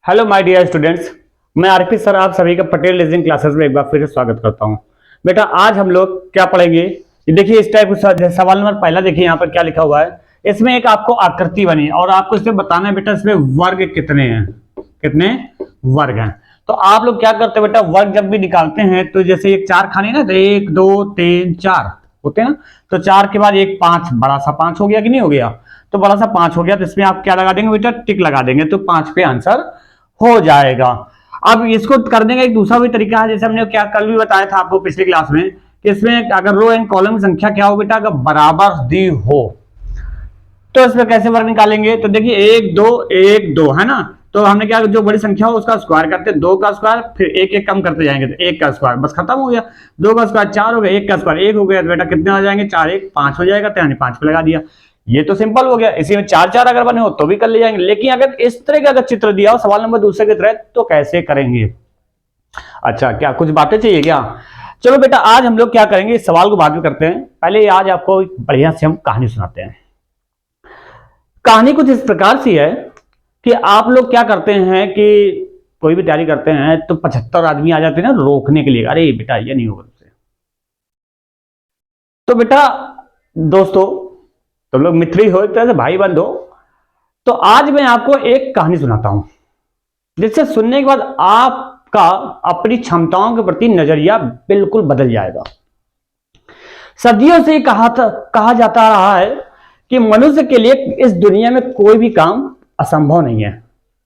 Hello my dear students, मैं RP sir आप सभी का पटेल लीजिंग क्लासेस में एक बार फिर से स्वागत करता हूं। बेटा आज हम लोग क्या पढ़ेंगे, ये देखिए इस टाइप का सवाल नंबर पहला देखिए यहाँ पर क्या लिखा हुआ है। इसमें एक आपको आकृति बनी और आपको इसमें बताना है बेटा इसमें वर्ग कितने हैं, कितने वर्ग हैं। तो आप लोग क्या करते हैं बेटा, वर्ग जब भी निकालते हैं तो जैसे एक चार खाने ना, तो 1 2 3 4 होते हैं ना, तो चार के बाद एक 5, बड़ा सा 5 हो गया कि नहीं हो गया, तो बड़ा सा 5 हो गया, तो इसमें आप क्या लगा देंगे बेटा, टिक लगा देंगे, तो 5 पे आंसर हो जाएगा। अब इसको करने का एक दूसरा भी तरीका है, जैसे हमने क्या कल भी बताया था आपको पिछली क्लास में, कि इसमें अगर रो एंड कॉलम की संख्या क्या हो बेटा, अगर बराबर दी हो तो इसमें कैसे वर्ग निकालेंगे। तो देखिए 1 2 है ना, तो हमने क्या, जो बड़ी संख्या हो उसका स्क्वायर करते हैं, 2 का स्क्वायर, फिर एक एक कम करते जाएंगे, तो 1 का स्क्वायर, बस खत्म हो गया। 2 का स्क्वायर 4 हो गया, 1 का स्क्वायर 1 हो गया, तो बेटा कितने आ जाएंगे, 4 1 5 हो जाएगा, तो यानी 5 पे लगा दिया। ये तो सिंपल हो गया। इसी में 4 4 अगर बने हो तो भी कर ले जाएंगे, लेकिन अगर इस तरह का अगर चित्र दिया हो सवाल नंबर दूसरे की तरह, तो कैसे करेंगे। अच्छा, क्या कुछ बातें चाहिए क्या? चलो बेटा आज हम लोग क्या करेंगे, इस सवाल को बाद में करते हैं, पहले आज आपको बढ़िया से हम कहानी सुनाते हैं। कहानी कुछ इस प्रकार सी है कि आप लोग क्या करते हैं कि कोई भी तैयारी करते हैं तो 75 आदमी आ जाते हैं ना रोकने के लिए, अरे बेटा ये नहीं होगा तुमसे। तो बेटा दोस्तों, तुम लोग मित्र हो, एक तरह से भाई बंद हो, तो आज मैं आपको एक कहानी सुनाता हूं जिससे सुनने के बाद आपका अपनी क्षमताओं के प्रति नजरिया बिल्कुल बदल जाएगा। सदियों से कहा जाता रहा है कि मनुष्य के लिए इस दुनिया में कोई भी काम असंभव नहीं है,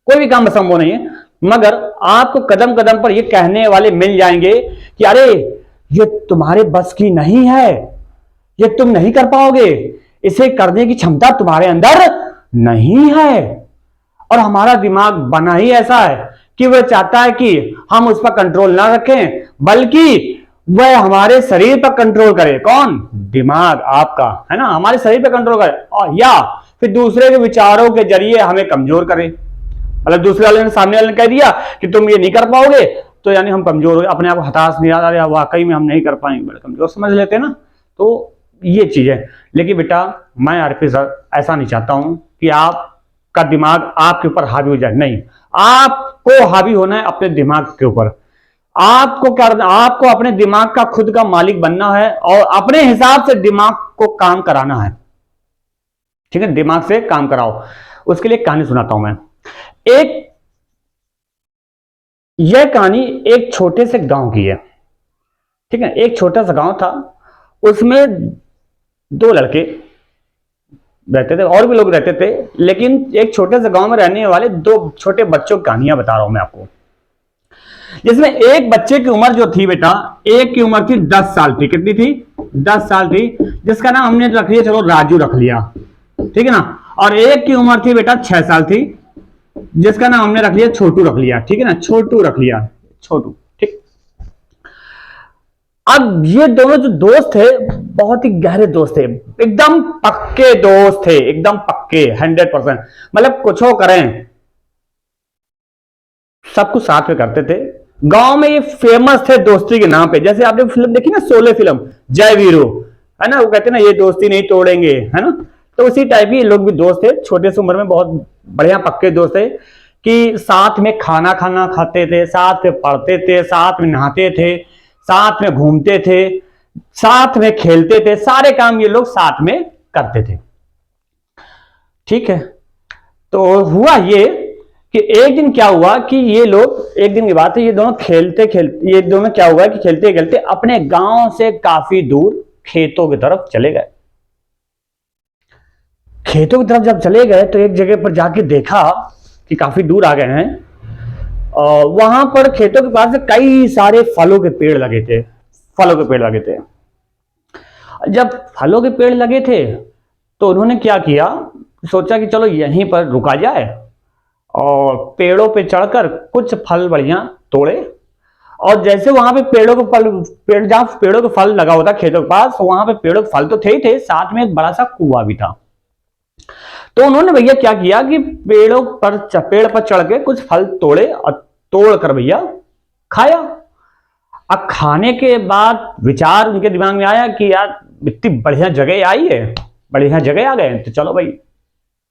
कोई भी काम असंभव नहीं है, मगर आपको कदम कदम पर ये कहने वाले मिल जाएंगे कि अरे ये तुम्हारे बस की नहीं है, ये तुम नहीं कर पाओगे, इसे करने की क्षमता तुम्हारे अंदर नहीं है। और हमारा दिमाग बना ही ऐसा है कि वह चाहता है कि हम उस पर कंट्रोल ना रखें, बल्कि वह हमारे शरीर पर कंट्रोल करे। कौन? दिमाग आपका, है ना, हमारे शरीर पर कंट्रोल करे, और या फिर दूसरे के विचारों के जरिए हमें कमजोर करे। मतलब दूसरे वाले ने, सामने वाले ने कह दिया कि तुम ये नहीं कर पाओगे, तो यानी हम कमजोर हो, अपने आप को हताश नहीं आ रहा, वाकई में हम नहीं कर पाएंगे, बड़े कमजोर समझ लेते हैं ना। तो ये चीज है। लेकिन बेटा मैं आरपी सर ऐसा नहीं चाहता हूं कि आपका दिमाग आपके ऊपर हावी हो जाए, नहीं, आपको हावी होना है अपने दिमाग के ऊपर। आपको क्या करना, आपको अपने दिमाग का खुद का मालिक बनना है और अपने हिसाब से दिमाग को काम कराना है। ठीक है, दिमाग से काम कराओ। उसके लिए कहानी सुनाता हूं मैं। यह कहानी एक छोटे से गांव की है। ठीक है, एक छोटा सा गांव था, उसमें 2 लड़के रहते थे, और भी लोग रहते थे, लेकिन एक छोटे से गांव में रहने वाले 2 छोटे बच्चों की कहानियां बता रहा हूं मैं आपको। जिसमें एक बच्चे की उम्र जो थी बेटा, एक की उम्र थी 10 साल थी। कितनी थी? 10 साल थी, जिसका नाम हमने रख लिया, चलो राजू रख लिया, ठीक है ना। और एक की उम्र थी बेटा 6 साल थी, जिसका नाम हमने रख लिया छोटू रख लिया, ठीक है ना, छोटू रख लिया, छोटू। ठीक, अब ये दोनों जो दोस्त थे बहुत ही गहरे दोस्त थे, एकदम पक्के दोस्त थे, एकदम पक्के 100%। मतलब कुछ हो करें सब कुछ साथ में करते थे। गांव में ये फेमस थे दोस्ती के नाम पे। जैसे आपने फिल्म देखी ना, शोले फिल्म, जय वीरू, है ना, वो कहते हैं ना ये दोस्ती नहीं तोड़ेंगे, है ना, तो उसी टाइप के लोग भी दोस्त थे, छोटे से उम्र में बहुत बढ़िया पक्के दोस्त थे कि साथ में खाना खाते थे, साथ में पढ़ते थे, साथ में नहाते थे, साथ में घूमते थे, साथ में खेलते थे, सारे काम ये लोग साथ में करते थे। ठीक है, तो हुआ ये कि एक दिन क्या हुआ कि ये लोग, एक दिन की बात है, ये दोनों ये दोनों क्या हुआ कि खेलते खेलते अपने गांव से काफी दूर खेतों की तरफ चले गए। खेतों की तरफ जब चले गए तो एक जगह पर जाके देखा कि काफी दूर आ गए हैं, और वहां पर खेतों के पास कई सारे फलों के पेड़ लगे थे। फलों के पेड़ लगे थे। जब फलों के पेड़ लगे थे तो उन्होंने क्या किया, सोचा कि चलो यहीं पर रुका जाए और पेड़ों पे चढ़कर कुछ फल बढ़िया तोड़े। और जैसे वहां पे जहां पेड़ों के फल लगा होता खेतों के पास, वहां पे पेड़ों के फल तो थे ही थे, साथ में एक बड़ा सा कुआं भी था। तो उन्होंने भैया क्या किया कि पेड़ पर चढ़ के कुछ फल तोड़े और तोड़कर भैया खाया। अब खाने के बाद विचार उनके दिमाग में आया कि यार इतनी बढ़िया जगह आई है, बढ़िया जगह आ गए, तो चलो भाई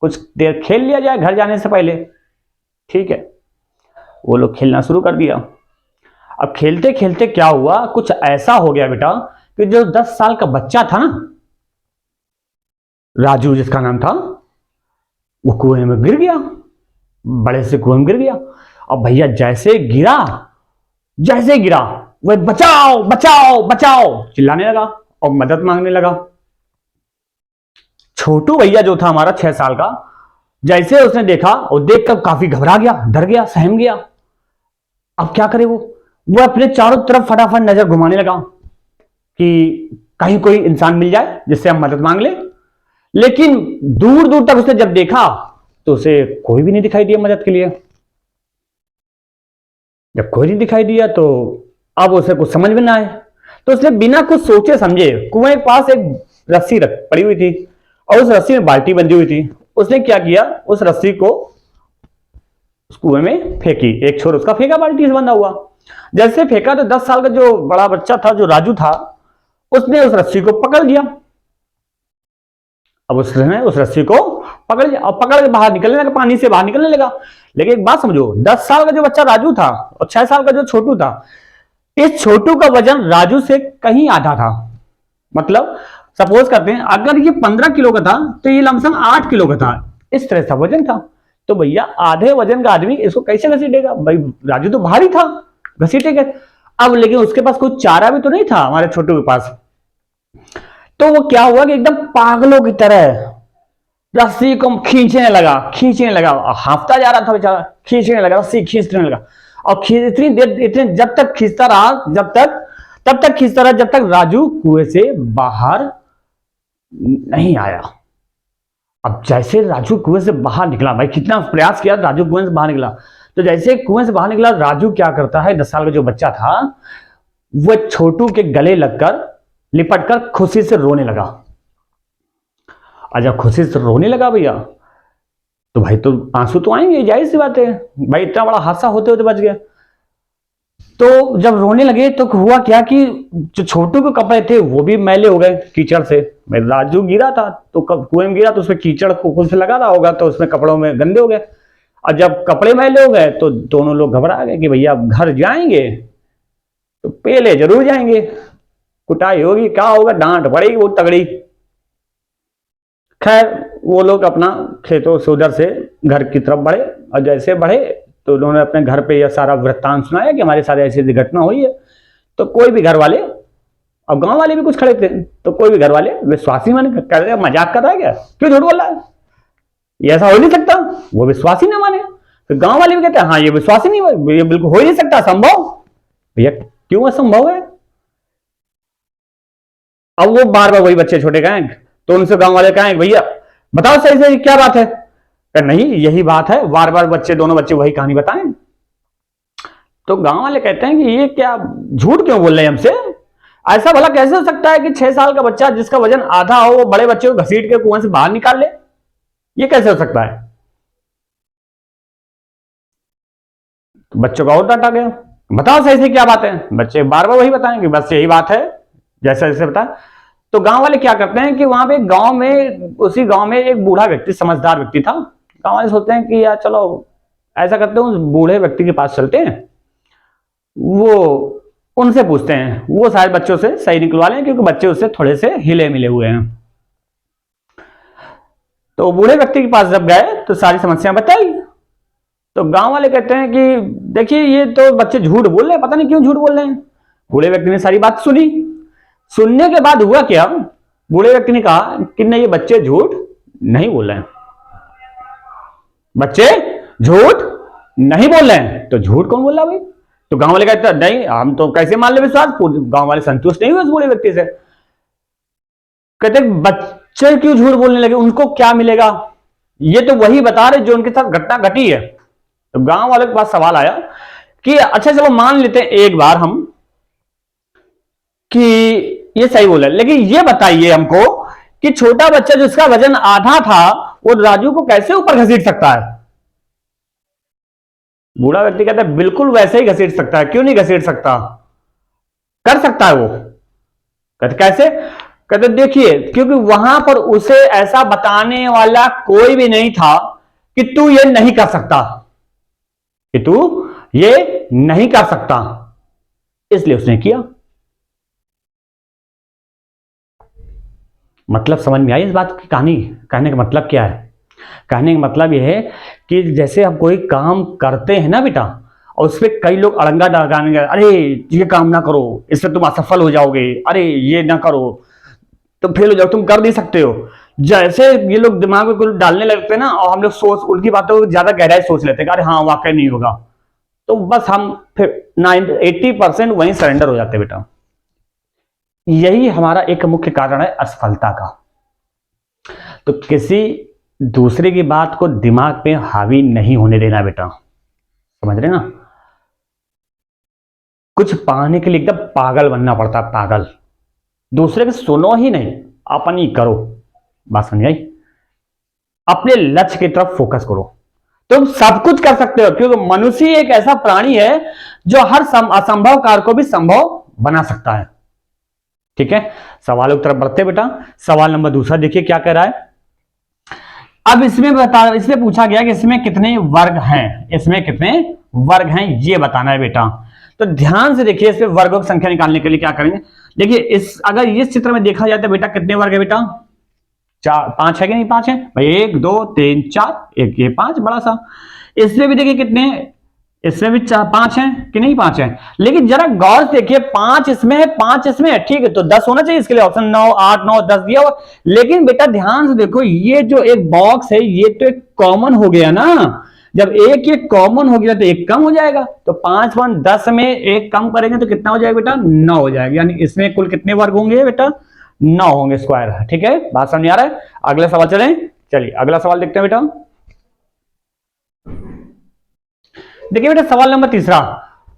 कुछ देर खेल लिया जाए घर जाने से पहले। ठीक है, वो लोग खेलना शुरू कर दिया। अब खेलते खेलते क्या हुआ, कुछ ऐसा हो गया बेटा कि जो 10 साल का बच्चा था ना, राजू जिसका नाम था, वो कुएं में गिर गया, बड़े से कुएं में गिर गया। अब भैया जैसे गिरा वो बचाओ बचाओ बचाओ चिल्लाने लगा और मदद मांगने लगा। छोटू भैया जो था हमारा 6 साल का, जैसे उसने देखा और देखकर काफी घबरा गया, डर गया, सहम गया। अब क्या करे वो अपने चारों तरफ फटाफट नजर घुमाने लगा कि कहीं कोई इंसान मिल जाए जिससे हम मदद मांग ले। लेकिन दूर दूर तक उसने जब देखा तो उसे कोई भी नहीं दिखाई दिया मदद के लिए। जब कोई नहीं दिखाई दिया तो अब उसे कुछ समझ में ना आए, तो उसने बिना कुछ सोचे समझे कुएं के पास एक रस्सी पड़ी हुई थी और उस रस्सी में बाल्टी बंधी हुई थी। उसने क्या किया, उस रस्सी को उस कुएं में फेंकी, एक छोर उसका फेंका बाल्टी से बंधा हुआ। जैसे फेंका तो 10 साल का जो बड़ा बच्चा था, जो राजू था, उसने उस रस्सी को पकड़ लिया। अब उसने उस रस्सी को पकड़ लिया और पकड़ के बाहर निकलने लगा, पानी से बाहर निकलने लगा। लेकिन एक बात समझो, 10 साल का जो बच्चा राजू था और 6 साल का जो छोटू था, इस छोटू का वजन राजू से कहीं आधा था। मतलब सपोज करते हैं अगर ये 15 किलो का था तो ये लमसम 8 किलो का था, इस तरह का वजन था। तो भैया आधे वजन का आदमी इसको कैसे घसीटेगा? भाई राजू तो भारी था, घसीटेगा। अब लेकिन उसके पास कोई चारा भी तो नहीं था हमारे छोटू के पास। तो वो क्या हुआ कि एकदम पागलों की तरह रस्सी को खींचने लगा, हाफता जा रहा था बेचारा, खींचने लगा, रस्सी खींचने लगा और इतनी देर जब तक खींचता रहा, तब तक खींचता रहा जब तक राजू कुएं से बाहर नहीं आया। अब जैसे राजू कुएं से बाहर निकला, भाई कितना प्रयास किया, राजू कुएं से बाहर निकला। तो जैसे कुएं से बाहर निकला, राजू क्या करता है, 10 साल का जो बच्चा था वो छोटू के गले लगकर लिपट कर खुशी से रोने लगा। और जब खुशी से रोने लगा भैया, तो भाई तो आंसू तो आएंगे, जाहिर सी बात है, भाई इतना बड़ा हादसा होते होते बच गया। तो जब रोने लगे तो हुआ क्या कि जो छोटू के कपड़े थे वो भी मैले हो गए कीचड़ से। राजू गिरा था तो कुएं में गिरा तो उसमें कीचड़ कुछ लगा रहा होगा, तो उसमें कपड़ों में गंदे हो गए। और जब कपड़े मैले हो गए तो दोनों लोग घबरा गए कि भैया घर जाएंगे तो पहले जरूर जाएंगे, कुटाई होगी, क्या होगा, डांट पड़ेगी बहुत तगड़ी। खैर वो लोग अपना खेतों से उधर से घर की तरफ बढ़े और जैसे बढ़े तो उन्होंने अपने घर पे यह सारा वृत्तांत सुनाया कि हमारे साथ ऐसी घटना हुई है। तो कोई भी घर वाले और गांव वाले भी कुछ खड़े थे, तो कोई भी घर वाले विश्वासी माने, कह रहे मजाक कर रहा है क्या, क्यों झूठ बोल रहा है, ये ऐसा हो नहीं सकता। वो विश्वासी ना माने, तो गांव वाले भी कहते हैं हाँ ये विश्वासी नहीं, ये बिल्कुल हो ही नहीं सकता, संभव। भैया क्यों असंभव है? अब वो बार बार वही बच्चे छोटे कहें तो उनसे गांव वाले कहें भैया बताओ सही सही क्या बात है, नहीं यही बात है, बार बार दोनों बच्चे वही कहानी बताएं। तो गांव वाले कहते हैं कि ये क्या झूठ क्यों बोल रहे हैं हमसे, ऐसा भला कैसे हो सकता है कि 6 साल का बच्चा जिसका वजन आधा हो वो बड़े बच्चे को घसीट के कुएं से बाहर निकाल ले, ये कैसे हो सकता है? तो बच्चों का और डांटा गया, बताओ सही से क्या बात है। बच्चे बार बार वही बताएंगे बस यही बात है, जैसे जैसे बताया। तो गांव वाले क्या करते हैं कि वहां पे गांव में, उसी गांव में एक बूढ़ा व्यक्ति, समझदार व्यक्ति था। गांव वाले सोचते हैं कि यार चलो ऐसा करते हैं, उस बूढ़े व्यक्ति के पास चलते हैं, वो उनसे पूछते हैं, वो शायद बच्चों से सही निकलवा लें क्योंकि बच्चे उससे थोड़े से हिले मिले हुए हैं। तो बूढ़े व्यक्ति के पास जब गए तो सारी समस्या बताई। तो गांव वाले कहते हैं कि देखिए ये तो बच्चे झूठ बोल रहे हैं, पता नहीं क्यों झूठ बोल रहे हैं। बूढ़े व्यक्ति ने सारी बात सुनी। सुनने के बाद हुआ क्या, बूढ़े व्यक्ति ने कहा कि नहीं ये बच्चे झूठ नहीं बोल रहे हैं, बच्चे झूठ नहीं बोल रहे हैं। तो झूठ कौन बोल रहा भाई? तो गांव वाले कहते नहीं हम तो कैसे मान ले विश्वास। गांव वाले संतुष्ट नहीं हुए उस बूढ़े व्यक्ति से, कहते बच्चे क्यों झूठ बोलने लगे, उनको क्या मिलेगा, ये तो वही बता रहे जो उनके साथ घटना घटी है। तो गांव वाले के पास सवाल आया कि अच्छा चलो मान लेते हैं एक बार हम कि ये सही बोला, लेकिन ये बताइए हमको कि छोटा बच्चा जिसका वजन आधा था वो राजू को कैसे ऊपर घसीट सकता है? बूढ़ा व्यक्ति कहता है बिल्कुल वैसे ही घसीट सकता है, क्यों नहीं घसीट सकता, कर सकता है वो। कहते कैसे? कहते देखिए क्योंकि वहां पर उसे ऐसा बताने वाला कोई भी नहीं था कि तू ये नहीं कर सकता, कि तू ये नहीं कर सकता, इसलिए उसने किया। मतलब समझ में आई इस बात की कहानी? कहने का मतलब क्या है? कहने का मतलब यह है कि जैसे हम कोई काम करते हैं ना बेटा, और उस पर कई लोग अड़ंगा लगाने, अरे ये काम ना करो, इससे तुम असफल हो जाओगे, अरे ये ना करो तो फेल हो जाओ, तुम कर नहीं सकते हो। जैसे ये लोग दिमाग में कुछ डालने लगते हैं ना, और हम लोग सोच उनकी बातों को ज्यादा गहराई सोच लेते हैं, अरे हाँ वाकई नहीं होगा, तो बस हम फिर 80% वहीं सरेंडर हो जाते हैं बेटा। यही हमारा एक मुख्य कारण है असफलता का। तो किसी दूसरे की बात को दिमाग पे हावी नहीं होने देना बेटा, समझ रहे ना? कुछ पाने के लिए एकदम पागल बनना पड़ता है, पागल। दूसरे के सुनो ही नहीं, अपनी करो। बात समझ आई? अपने लक्ष्य की तरफ फोकस करो, तुम सब कुछ कर सकते हो, क्योंकि मनुष्य एक ऐसा प्राणी है जो हर असंभव कार्य को भी संभव बना सकता है। ठीक है, सवालों की तरफ बढ़ते बेटा। सवाल नंबर दूसरा देखिए क्या कह रहा है। अब इसमें पूछा गया कि इसमें कितने वर्ग हैं, इसमें कितने वर्ग हैं ये बताना है बेटा। तो ध्यान से देखिए, इसमें वर्गों की संख्या निकालने के लिए क्या करेंगे। देखिए अगर इस चित्र में देखा जाए तो बेटा कितने वर्ग है बेटा? 5 है कि नहीं? 5 है भाई, 1 2 3 4, एक ये 5 बड़ा सा। इसमें भी देखिए कितने, इसमें भी 5 है कि नहीं? 5 है। लेकिन जरा गौर से देखिए, 5 इसमें है, 5 इसमें है, ठीक है, तो 10 होना चाहिए। इसके लिए ऑप्शन 9 8 9 10 दिया हुआ। लेकिन बेटा ध्यान से देखो, ये जो एक बॉक्स है ये तो एक कॉमन हो गया ना। जब एक कॉमन हो गया तो एक कम हो जाएगा, तो 5 1 10 में एक कम करेंगे तो कितना हो जाएगा बेटा? 9 हो जाएगा। यानी इसमें कुल कितने वर्ग होंगे बेटा? 9 होंगे स्क्वायर। ठीक है, बात समझ आ रहा है? अगला सवाल चलें। चलिए अगला सवाल देखते हैं बेटा। देखिए बेटा सवाल नंबर तीसरा।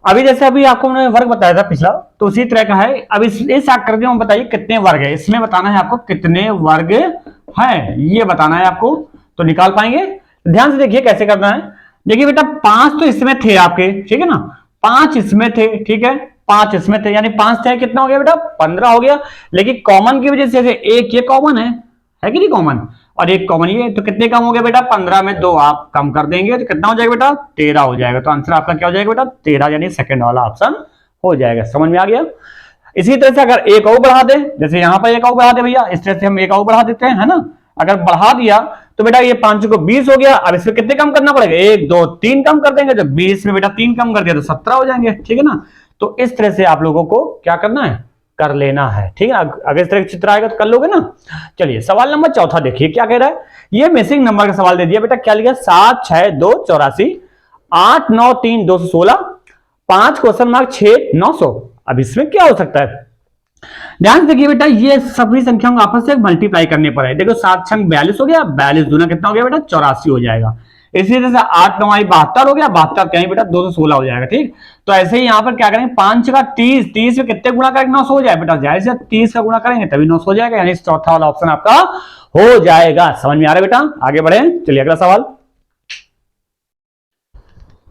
अभी जैसे अभी आपको मैंने वर्ग बताया था पिछला, तो उसी तरह का है। अब इस आकृति में बताइए कितने वर्ग है। इसमें बताना है आपको कितने वर्ग है, ये बताना है आपको। तो निकाल पाएंगे? ध्यान से देखिए कैसे करना है। देखिए बेटा 5 तो इसमें थे आपके, ठीक है ना? 5 इसमें थे, ठीक है, 5 इसमें थे, यानी 5 थे, कितना हो गया बेटा? 15 हो गया। लेकिन कॉमन की वजह से एक ये कॉमन है कि नहीं कॉमन, और एक कॉमन ये, तो कितने कम हो गए बेटा? 15 में 2 आप कम कर देंगे तो कितना हो जाएगा बेटा? 13 हो जाएगा। तो आंसर आपका क्या हो जाएगा बेटा? 13, यानी सेकंड वाला ऑप्शन हो जाएगा। समझ में आ गया? इसी तरह से अगर एक और बढ़ा दे, जैसे यहां पर एक और बढ़ा दे भैया, इस तरह से हम एक और बढ़ा देते हैं, है ना? अगर बढ़ा दिया तो बेटा ये 5 को 20 हो गया। अब इसमें कितने कम करना पड़ेगा? 1 2 3 कम कर देंगे, तो 20 में बेटा 3 कम कर दिया तो 17 हो जाएंगे। ठीक है ना? तो इस तरह से आप लोगों को क्या करना है, कर लेना है। ठीक है, अगर इस तरह का चित्र आएगा तो कर लोगे ना। चलिए सवाल नंबर चौथा देखिए क्या कह रहा है। ये मिसिंग नंबर का सवाल दे दिया बेटा। क्या लिखा? 7 6 2 84, 8 9 3 216, 5 क्वेश्चन मार्क 6 900। अब इसमें क्या हो सकता है? ध्यान देखिए बेटा, ये सभी संख्याओं को आपस से मल्टीप्लाई करने पर है। देखो 7 6 42 हो गया, 42 दूना कितना हो गया बेटा? 84 हो जाएगा। इसी तरह से 8 9 72 हो गया, 72 क्या है बेटा? 216 हो जाएगा। ठीक, तो ऐसे ही यहां पर क्या करेंगे? 5 का 30, 30 में कितने गुणा करेंगे? 900 हो जाए बेटा। जाहिर से 30 का गुणा करेंगे तभी 900 हो जाएगा, यानी चौथा वाला ऑप्शन आपका हो जाएगा। समझ में आ रहा है बेटा? आगे बढ़े, चलिए अगला सवाल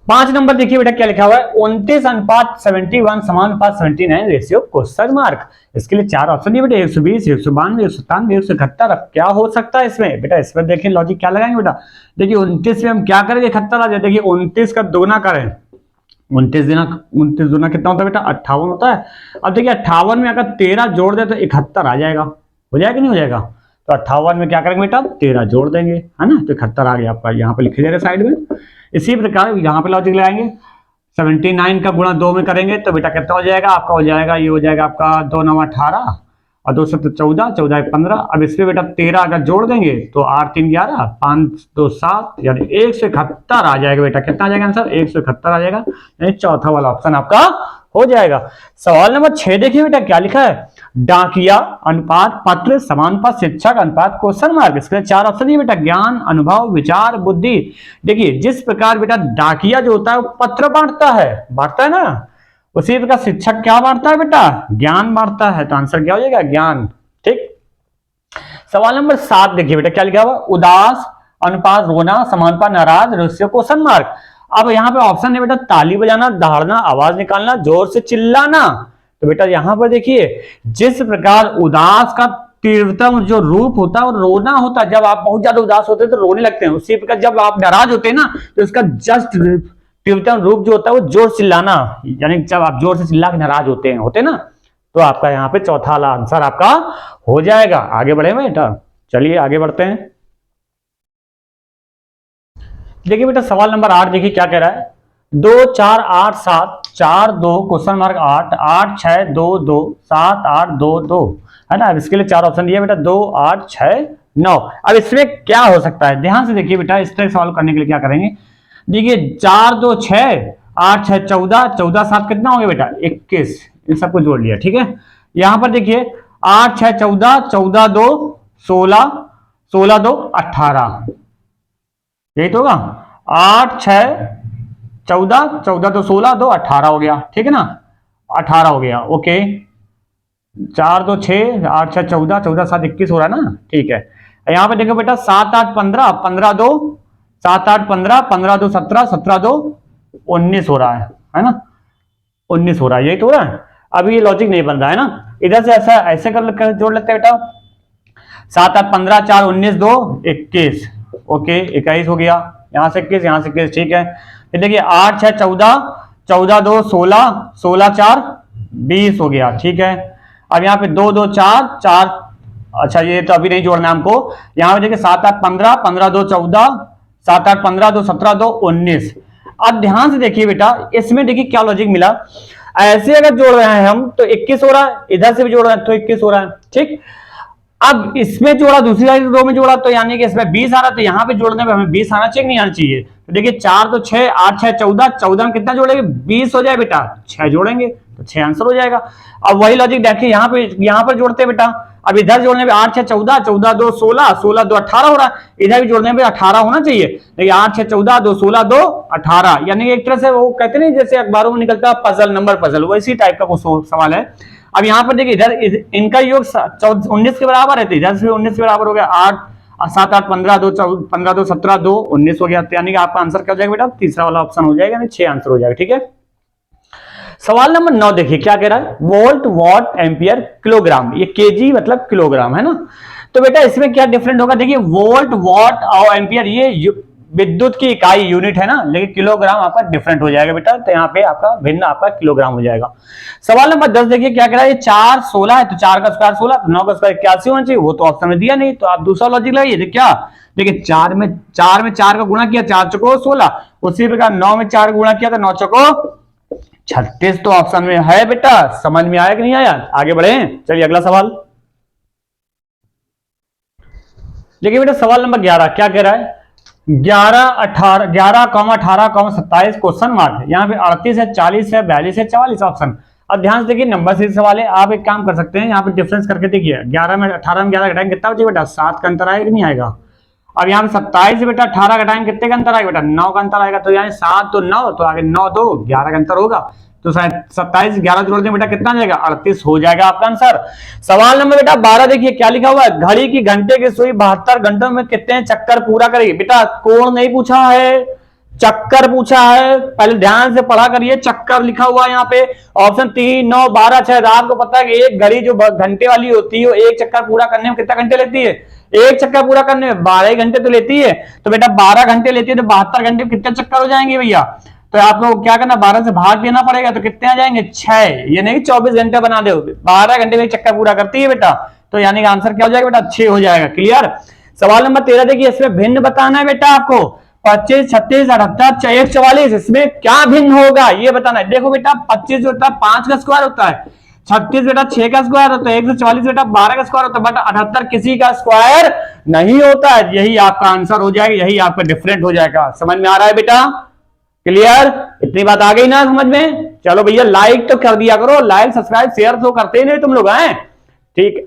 5 नंबर देखिए बेटा क्या लिखा हुआ है। 29:71 समानुपात 79 रेशियो क्वेश्चन मार्क। इसके लिए 4 ऑप्शन दिए बेटा, 120 192 197 171। अब क्या हो सकता है इसमें बेटा? इसमें देखिए लॉजिक क्या लगाएंगे बेटा। देखिए 29 में हम क्या करेंगे? 71 आ जाए। देखिए 29 का दोगुना करें, 29 दूना कितना होता है बेटा? 58 होता है। अब देखिए 58 में अगर 13 जोड़ दे तो 71 आ जाएगा। हो जाएगा कि नहीं हो जाएगा? तो 58 में क्या करेंगे बेटा? 13 जोड़ देंगे, है ना? तो 71 आ गया आपका, यहाँ पे लिखे जाएगा साइड में। इसी प्रकार यहाँ पे लॉजिक लगाएंगे। 79 का गुणा 2 में करेंगे तो बेटा कितना हो जाएगा आपका? हो जाएगा, ये हो जाएगा आपका 2 9 18 और 2 7 14, 14 15। अब इसमें बेटा 13 अगर जोड़ देंगे तो 8 3 11, 5 2 7, यानी 171 आ जाएगा बेटा। कितना आ जाएगा आंसर? 171 आ जाएगा, यानी चौथा वाला ऑप्शन आपका हो जाएगा। सवाल नंबर 6 देखिए बेटा क्या लिखा है। डाकिया अनुपात पत्र समानुपात शिक्षक अनुपात क्वेश्चन मार्क। इसके लिए 4 ऑप्शन है बेटा, ज्ञान अनुभव विचार बुद्धि। देखिए जिस प्रकार बेटा डाकिया जो होता है वो पत्र बांटता है ना, उसी प्रकार शिक्षक क्या बांटता है बेटा? ज्ञान बांटता है। तो आंसर क्या हो जाएगा? ज्ञान। ठीक, सवाल नंबर 7 देखिए बेटा क्या लिखा हुआ। उदास अनुपात रोना समानुपात नाराज रेशियो क्वेश्चन मार्क। अब यहाँ पे ऑप्शन है बेटा, ताली बजाना, दहाड़ना, आवाज निकालना, जोर से चिल्लाना। तो बेटा यहाँ पर देखिए जिस प्रकार उदास का तीव्रतम जो रूप होता है वो रोना होता है। जब आप बहुत ज्यादा उदास होते हैं तो रोने लगते हैं। उसी प्रकार जब आप नाराज होते हैं ना तो इसका जस्ट तीव्रतम रूप जो होता है वो जोर चिल्लाना, यानी जब आप जोर से चिल्ला के नाराज होते ना, तो आपका यहाँ पे चौथा वाला आंसर आपका हो जाएगा। आगे बढ़े बेटा, चलिए आगे बढ़ते हैं। देखिए बेटा सवाल नंबर 8 देखिए क्या कह रहा है, 2 4 8 7 4 2 क्वेश्चन मार्क 8 8 6 2 2 7 8 2 2 है ना। अब इसके लिए 4 ऑप्शन दिया बेटा, 2 8 6 9। अब इसमें क्या हो सकता है, ध्यान से देखिए बेटा, इस तरह सवाल करने के लिए क्या करेंगे, देखिए 4 2 6 8 6 14 14 7 कितना हो गया बेटा 21, इन सबको जोड़ लिया, ठीक है। यहां पर देखिए 8 6 14 14 2 16 16 2 18, यही तो होगा। 8 6 14 14 तो 16 2 18 हो गया, ठीक है ना, 18 हो गया, ओके। 4 2 6 8 6 14 14 7 21 हो रहा है ना, ठीक है। यहां पे देखो बेटा 7 8 15 15 2 7 8 15 15 2 17 17 2 19 हो रहा है ना, 19 हो रहा है, यही तो हो रहा है। अभी ये लॉजिक नहीं बन रहा है ना, इधर से ऐसा ऐसे कर जोड़ लेते हैं बेटा, 7 8 15 4 19 2 21, ओके 21 हो गया, यहां से 21 यहां से 21, ठीक है। फिर देखिए 8 6 14 14 2 16 16 4 20 हो गया, ठीक है। अब यहाँ पे 2 2 4 4, अच्छा ये तो अभी नहीं जोड़ना है हमको। यहाँ पे देखिए 7 8 15 15 2 14 7 8 15 2 17 2 19। अब ध्यान से देखिए बेटा, इसमें देखिए क्या लॉजिक मिला, ऐसे अगर जोड़ रहे हैं हम तो 21 हो रहा है, इधर से भी जोड़ रहे हैं तो 21 हो रहा है, ठीक। अब इसमें जोड़ा, दूसरी रो में जोड़ा, तो यानी कि इसमें 20 आ रहा, तो यहाँ पे जोड़ने में हमें 20 आना चाहिए, नहीं आना चाहिए। तो देखिए 4 तो 6 8 6 14 14 में कितना जोड़ेंगे 20 हो जाए बेटा, 6 जोड़ेंगे तो 6 आंसर हो जाएगा। अब वही लॉजिक देखिए यहाँ पर जोड़ते बेटा, अब इधर जोड़ने में 8 6 14 14 2 16 16 2 18 हो रहा है, इधर भी जोड़ने में 18 होना चाहिए। देखिए 8 6 14 2 16 2 18, यानी एक तरह से वो कहते नहीं जैसे अखबारों में निकलता है पजल, नंबर पजल, वैसी टाइप का कुछ सवाल है। अब यहाँ पर देखिए इधर इनका योग 19 के बराबर है, तो इधर से 19 के बराबर हो गया, 8 7 8 15 2 15 2 17 2 19 हो गया, यानी कि आपका आंसर क्या हो जाएगा बेटा, तीसरा वाला ऑप्शन हो जाएगा, यानी 6 आंसर हो जाएगा, ठीक है। सवाल नंबर 9 देखिए क्या कह रहा है, वोल्ट वॉट एम्पियर किलोग्राम, ये केजी मतलब किलोग्राम है ना। तो बेटा इसमें क्या डिफरेंट होगा, देखिए वोल्ट वॉट और एम्पियर ये विद्युत की इकाई यूनिट है ना, लेकिन किलोग्राम आपका डिफरेंट हो जाएगा बेटा, तो यहाँ पे आपका भिन्न आपका किलोग्राम हो जाएगा। सवाल नंबर 10 देखिए क्या कह रहा है, 4 16 है तो 4 का स्क्वायर 16, तो 9 का स्क्वायर 81 होना चाहिए, वो तो ऑप्शन में दिया नहीं, तो आप दूसरा लॉजिक लगाइए। क्या देखिए 4 में 4 का गुणा किया 4 चौको 16, उसी प्रकार 9 में 4 गुणा किया तो 9 चौको 36, तो ऑप्शन में है बेटा। समझ में आया कि नहीं आया, आगे बढ़े, चलिए अगला सवाल देखिए बेटा। सवाल नंबर 11 क्या कह रहा है, 11 18 11 18 27 क्वेश्चन मार्क, यहाँ पे 38 है 40 है 42 है 44 ऑप्शन। अब ध्यान से देखिए नंबर सीरीज सवाल है, आप एक काम कर सकते हैं, यहाँ पे डिफरेंस करके देखिए 11 में 18 में 11 घटाएंगे कितना बचेगा बेटा, 7 का अंतर आएगा कि नहीं आएगा। अब यहाँ पे 27 से बेटा 18 घटाएंगे कितने का अंतर आएगा बेटा, 9 का अंतर आएगा, तो यानी 7 तो 9, तो आगे 9 2 11 का अंतर होगा, तो 27 11 जोड़ दें बेटा कितना जाएगा 38 हो जाएगा आपका आंसर। सवाल नंबर बेटा 12 देखिए क्या लिखा हुआ है, घड़ी की घंटे की सुई 72 घंटों में कितने चक्कर पूरा करेगी। बेटा कोण नहीं पूछा है, चक्कर पूछा है, पहले ध्यान से पढ़ा करिए, चक्कर लिखा हुआ है यहाँ पे, ऑप्शन 3 9 12 6। आपको पता है कि एक घड़ी जो घंटे वाली होती है एक चक्कर पूरा करने में कितना घंटे लेती है, एक चक्कर पूरा करने में 12 घंटे तो लेती है, तो बेटा 12 घंटे लेती है तो 72 घंटे में कितने चक्कर हो जाएंगे भैया, तो आपको क्या करना 12 से भाग देना पड़ेगा, तो कितने आ जाएंगे 6, ये नहीं 24 घंटे बना दो, 12 घंटे में चक्कर पूरा करती है बेटा, तो यानी कि आंसर क्या हो जाएगा बेटा 6 हो जाएगा। क्लियर। सवाल नंबर 13 देखिए, इसमें भिन्न बताना है बेटा आपको, 25 36 78 44, इसमें क्या भिन्न होगा ये बताना है। देखो बेटा 25 होता है 5 का स्क्वायर होता है, 36 बेटा 6 का स्क्वायर होता है, 144 बेटा 12 का स्क्वायर होता है, बट 78 किसी का स्क्वायर नहीं होता है, यही आपका आंसर हो जाएगा, यही आपका डिफरेंट हो जाएगा। समझ में आ रहा है बेटा, क्लियर, इतनी बात आ गई ना समझ में। चलो भैया लाइक तो कर दिया करो, लाइक सब्सक्राइब शेयर तो करते ही नहीं तुम लोग हैं, ठीक है।